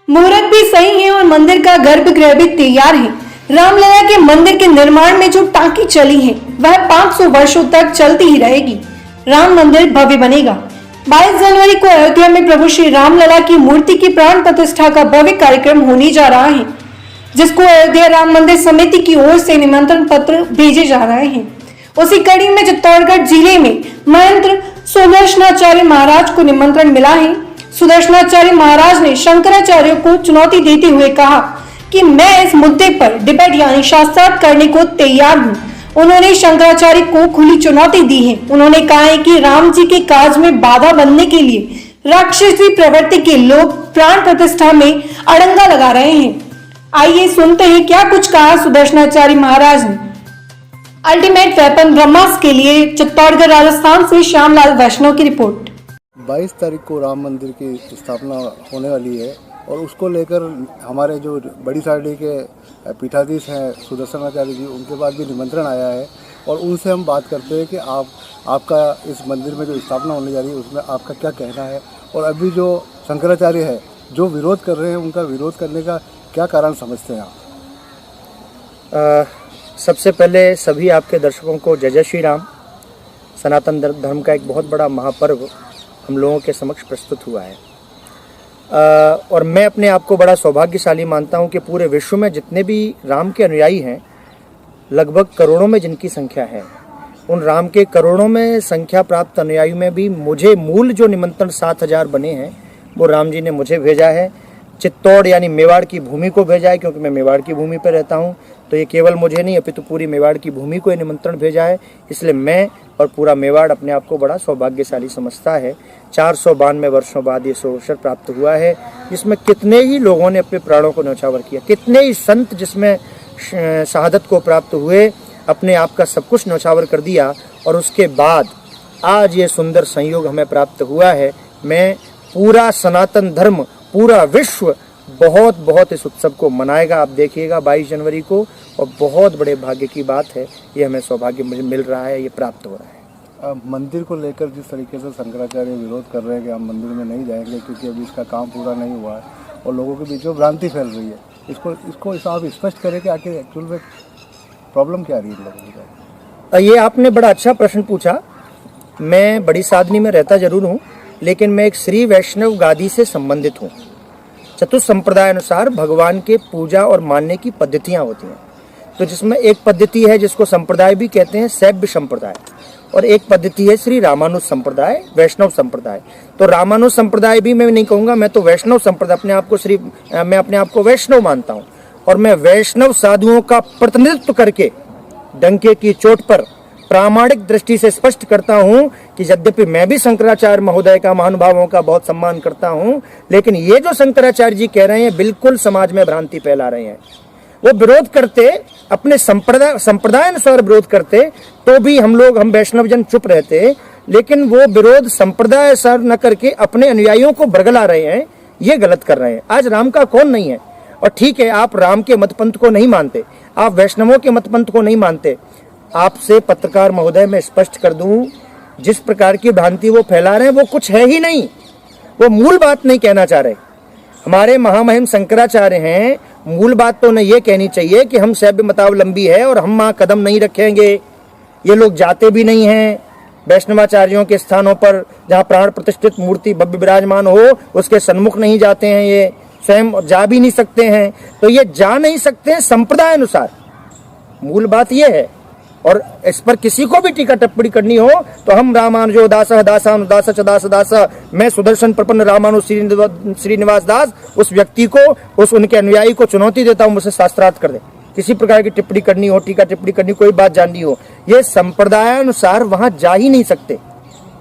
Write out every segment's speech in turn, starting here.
मुहूर्त भी सही है और मंदिर का गर्भगृह भी तैयार है। रामलला के मंदिर के निर्माण में जो टांकी चली है वह 500 वर्षों तक चलती ही रहेगी। राम मंदिर भव्य बनेगा। 22 जनवरी को अयोध्या में प्रभु श्री रामलला की मूर्ति की प्राण प्रतिष्ठा का भव्य कार्यक्रम होने जा रहा है, जिसको अयोध्या राम मंदिर समिति की ओर से निमंत्रण पत्र भेजे जा रहे हैं। उसी कड़ी में चित्तौड़गढ़ जिले में महंत सुदर्शनाचार्य महाराज को निमंत्रण मिला है। सुदर्शनाचार्य महाराज ने शंकराचार्य को चुनौती देते हुए कहा कि मैं इस मुद्दे पर डिबेट यानी शास्त्रार्थ करने को तैयार हूँ। उन्होंने शंकराचार्य को खुली चुनौती दी है। उन्होंने कहा है कि राम जी के काज में बाधा बनने के लिए राक्षसी प्रवृत्ति के लोग प्राण प्रतिष्ठा में अड़ंगा लगा रहे हैं। आइए सुनते हैं क्या कुछ कहा सुदर्शनाचार्य महाराज ने। अल्टीमेट वेपन ब्रह्मास्त्र के लिए चित्तौड़गढ़ राजस्थान से श्यामलाल वैष्णव की रिपोर्ट। 22 तारीख को राम मंदिर की स्थापना होने वाली है और उसको लेकर हमारे जो बड़ी सारडी के पीठाधीश हैं सुदर्शनाचार्य जी, उनके पास भी निमंत्रण आया है और उनसे हम बात करते हैं कि आपका इस मंदिर में जो स्थापना होने जा रही है उसमें आपका क्या कहना है और अभी जो शंकराचार्य है जो विरोध कर रहे हैं उनका विरोध करने का क्या कारण समझते हैं आप? सबसे पहले सभी आपके दर्शकों को जय जय श्री राम। सनातन धर्म का एक बहुत बड़ा महापर्व हम लोगों के समक्ष प्रस्तुत हुआ है और मैं अपने आप को बड़ा सौभाग्यशाली मानता हूं कि पूरे विश्व में जितने भी राम के अनुयायी हैं, लगभग करोड़ों में जिनकी संख्या है, उन राम के करोड़ों में संख्या प्राप्त अनुयायी में भी मुझे मूल जो निमंत्रण 7000 बने हैं वो राम जी ने मुझे भेजा है। चित्तौड़ यानी मेवाड़ की भूमि को भेजा है, क्योंकि मैं मेवाड़ की भूमि पर रहता हूं, तो ये केवल मुझे नहीं अपितु पूरी मेवाड़ की भूमि को ये निमंत्रण भेजा है। इसलिए मैं और पूरा मेवाड़ अपने आप को बड़ा सौभाग्यशाली समझता है। 492 वर्षों बाद ये अवसर प्राप्त हुआ है, जिसमें कितने ही लोगों ने अपने प्राणों को न्यौछावर किया, कितने ही संत जिसमें शहादत को प्राप्त हुए, अपने आप का सब कुछ न्यौछावर कर दिया और उसके बाद आज ये सुंदर संयोग हमें प्राप्त हुआ है। मैं पूरा सनातन धर्म, पूरा विश्व बहुत बहुत इस उत्सव को मनाएगा। आप देखिएगा 22 जनवरी को, और बहुत बड़े भाग्य की बात है, ये हमें सौभाग्य मुझे मिल रहा है, ये प्राप्त हो रहा है। मंदिर को लेकर जिस तरीके से शंकराचार्य विरोध कर रहे हैं कि हम मंदिर में नहीं जाएंगे क्योंकि अभी इसका काम पूरा नहीं हुआ है और लोगों के बीच में भ्रांति फैल रही है, इसको आप स्पष्ट करें कि आखिर एक्चुअल में प्रॉब्लम क्या आ रही है लोगों की? ये आपने बड़ा अच्छा प्रश्न पूछा। मैं बड़ी साधनी में रहता जरूर हूँ, लेकिन मैं एक श्री वैष्णव गादी से संबंधित हूँ। चतुर्थ संप्रदाय अनुसार भगवान के पूजा और मानने की पद्धतियां होती हैं, तो जिसमें एक पद्धति है जिसको संप्रदाय भी कहते हैं, शैव संप्रदाय, और एक पद्धति है श्री रामानुज संप्रदाय, वैष्णव संप्रदाय। तो रामानुज संप्रदाय भी मैं नहीं कहूँगा, मैं तो वैष्णव संप्रदाय मैं अपने आप को वैष्णव मानता हूँ और मैं वैष्णव साधुओं का प्रतिनिधित्व करके डंके की चोट पर प्रामाणिक दृष्टि से स्पष्ट करता हूं कि यद्यपि मैं भी शंकराचार्य महोदय का, महानुभावों का बहुत सम्मान करता हूं, लेकिन ये जो शंकराचार्य जी कह रहे हैं बिल्कुल समाज में भ्रांति फैला रहे हैं। वो विरोध करते, अपने संप्रदाय अनुसार विरोध करते, तो भी हम वैष्णवजन चुप रहते, लेकिन वो विरोध संप्रदाय अनुसार न करके अपने अनुयायियों को बरगला रहे हैं, ये गलत कर रहे हैं। आज राम का कौन नहीं है? और ठीक है, आप राम के मतपंथ को नहीं मानते, आप वैष्णवों के मतपंथ को नहीं मानते, आपसे पत्रकार महोदय मैं स्पष्ट कर दूं, जिस प्रकार की भ्रांति वो फैला रहे हैं वो कुछ है ही नहीं, वो मूल बात नहीं कहना चाह रहे। हमारे महामहिम शंकराचार्य हैं, मूल बात तो उन्हें ये कहनी चाहिए कि हम शैव मतावलंबी है और हम वहां कदम नहीं रखेंगे। ये लोग जाते भी नहीं हैं वैष्णवाचार्यों के स्थानों पर, जहाँ प्राण प्रतिष्ठित मूर्ति भव्य विराजमान हो उसके सन्मुख नहीं जाते हैं, ये स्वयं जा भी नहीं सकते हैं। तो ये जा नहीं सकते हैं संप्रदाय अनुसार, मूल बात ये है। और इस पर किसी को भी टीका टिप्पणी करनी हो तो हम रामानुजो दास दासानुदास च दास दास, मैं सुदर्शन प्रपन्न रामानुज श्रीनिवास दास उस व्यक्ति को, उस उनके अनुयायी को चुनौती देता हूं, मुझसे शास्त्रार्थ कर दे। किसी प्रकार की टिप्पणी करनी हो, टीका टिप्पणी करनी, कोई बात जाननी हो, ये संप्रदाय अनुसार वहां जा ही नहीं सकते।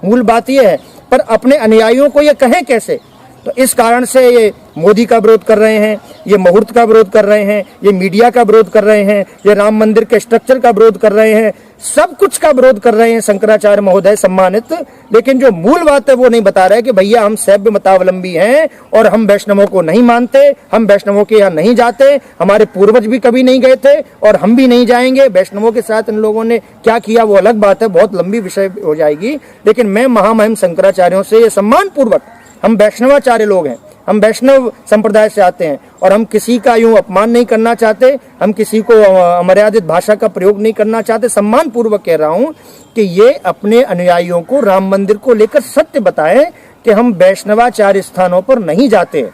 मूल बात यह है, पर अपने अनुयायियों को ये कहें कैसे? तो इस कारण से ये मोदी का विरोध कर रहे हैं, ये मुहूर्त का विरोध कर रहे हैं, ये मीडिया का विरोध कर रहे हैं, ये राम मंदिर के स्ट्रक्चर का विरोध कर रहे हैं, सब कुछ का विरोध कर रहे हैं शंकराचार्य महोदय सम्मानित। लेकिन जो मूल बात है वो नहीं बता रहे कि भैया हम शैव मतावलंबी हैं और हम वैष्णवों को नहीं मानते, हम वैष्णवों के यहाँ नहीं जाते, हमारे पूर्वज भी कभी नहीं गए थे और हम भी नहीं जाएंगे। वैष्णवों के साथ इन लोगों ने क्या किया वो अलग बात है, बहुत लंबी विषय हो जाएगी। लेकिन मैं महामहिम शंकराचार्यों से ये सम्मान पूर्वक हम वैष्णवाचार्य लोग हैं, हम वैष्णव संप्रदाय से आते हैं और हम किसी का यूं अपमान नहीं करना चाहते, हम किसी को अमर्यादित भाषा का प्रयोग नहीं करना चाहते। सम्मान पूर्वक कह रहा हूं कि ये अपने अनुयायियों को राम मंदिर को लेकर सत्य बताएं कि हम वैष्णवाचार्य स्थानों पर नहीं जाते,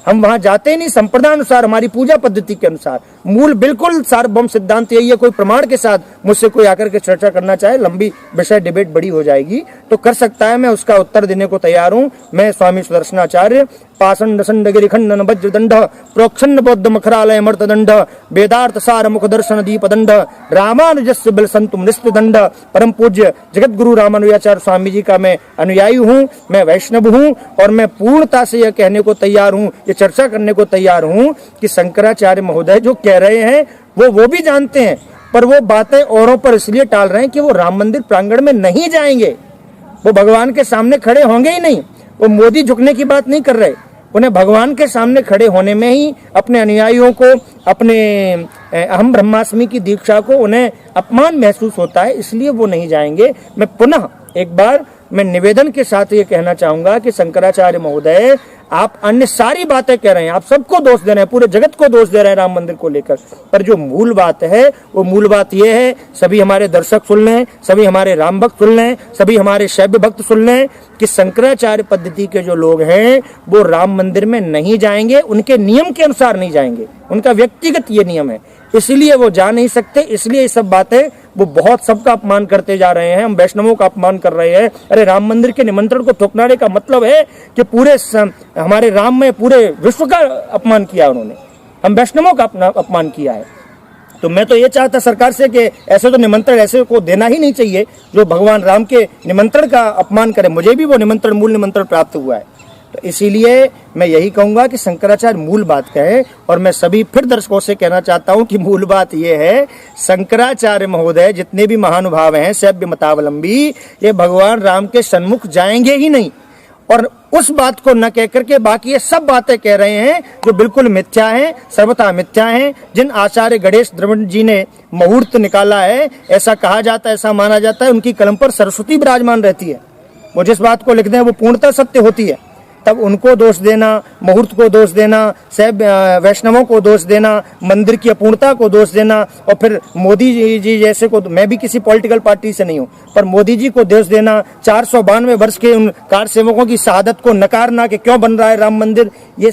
हम वहां जाते ही नहीं। संप्रदाय अनुसार, हमारी पूजा पद्धति के अनुसार मूल बिल्कुल सार्वभौम सिद्धांत यही है। कोई प्रमाण के साथ मुझसे कोई आकर के चर्चा करना चाहे, लंबी विषय डिबेट बड़ी हो जाएगी, तो कर सकता है, मैं उसका उत्तर देने को तैयार हूं। मैं स्वामी सुदर्शनाचार्य पाषंड संडगिरि खंडन वज्रदंड प्रोक्षण बौद्ध मखरालय मर्तदंड वेदार्थ सार मुख दर्शन दीपदंड रामानुजस्य बिल संतुम निस्तदंड परम पूज्य जगत गुरु रामानुजाचार्य स्वामी जी का मैं अनुयायी हूं, मैं वैष्णव हूं और मैं पूर्णता से यह कहने को तैयार हूं, ये चर्चा करने को तैयार हूं कि शंकराचार्य महोदय जो कह रहे हैं वो भी जानते हैं, पर वो बातें औरों पर इसलिए टाल रहे हैं कि वो राम मंदिर प्रांगण में नहीं जाएंगे, वो भगवान के सामने खड़े होंगे ही नहीं। वो मोदी झुकने की बात नहीं कर रहे, उन्हें भगवान के सामने खड़े होने में ही अपने अनुयायियों को, अपने अहम ब्रह्मास्मि की दीक्षा को उन्हें अपमान महसूस होता है, इसलिए वो नहीं जाएंगे। मैं पुनः एक बार मैं निवेदन के साथ ये कहना चाहूंगा कि शंकराचार्य महोदय, आप अन्य सारी बातें कह रहे हैं, आप सबको दोष दे रहे हैं, पूरे जगत को दोष दे रहे हैं राम मंदिर को लेकर, पर जो मूल बात है वो मूल बात ये है, सभी हमारे दर्शक सुन लें, सभी हमारे राम भक्त सुन लें, सभी हमारे शैव भक्त सुन लें कि शंकराचार्य पद्धति के जो लोग हैं वो राम मंदिर में नहीं जाएंगे, उनके नियम के अनुसार नहीं जाएंगे, उनका व्यक्तिगत ये नियम है, इसलिए वो जा नहीं सकते। इसलिए ये सब बातें वो बहुत सबका अपमान करते जा रहे हैं, हम वैष्णवों का अपमान कर रहे हैं। अरे राम मंदिर के निमंत्रण को ठुकराने का मतलब है कि पूरे हमारे राम में पूरे विश्व का अपमान किया उन्होंने, हम वैष्णवों का अपमान किया है। तो मैं तो ये चाहता सरकार से कि ऐसे तो निमंत्रण ऐसे को देना ही नहीं चाहिए जो भगवान राम के निमंत्रण का अपमान करे। मुझे भी वो निमंत्रण, मूल निमंत्रण प्राप्त हुआ है, तो इसीलिए मैं यही कहूंगा कि शंकराचार्य मूल बात कहे। और मैं सभी फिर दर्शकों से कहना चाहता हूं कि मूल बात यह है, शंकराचार्य महोदय जितने भी महानुभाव हैं शैव मतावलंबी, ये भगवान राम के सन्मुख जाएंगे ही नहीं, और उस बात को न कह करके बाकी ये सब बातें कह रहे हैं जो बिल्कुल मिथ्या हैं, सर्वथा मिथ्या हैं। जिन आचार्य गणेश द्रविड़ जी ने मुहूर्त निकाला है, ऐसा कहा जाता है, ऐसा माना जाता है, उनकी कलम पर सरस्वती विराजमान रहती है, वो जिस बात को लिखते हैं वो पूर्णतः सत्य होती है। तब उनको दोष देना, मुहूर्त को दोष देना, शैव वैष्णवों को दोष देना, मंदिर की अपूर्णता को दोष देना, और फिर मोदी जी जैसे को, मैं भी किसी पॉलिटिकल पार्टी से नहीं हूं, पर मोदी जी को दोष देना, 492 वर्ष के उन कार सेवकों की शहादत को नकारना कि क्यों बन रहा है राम मंदिर, ये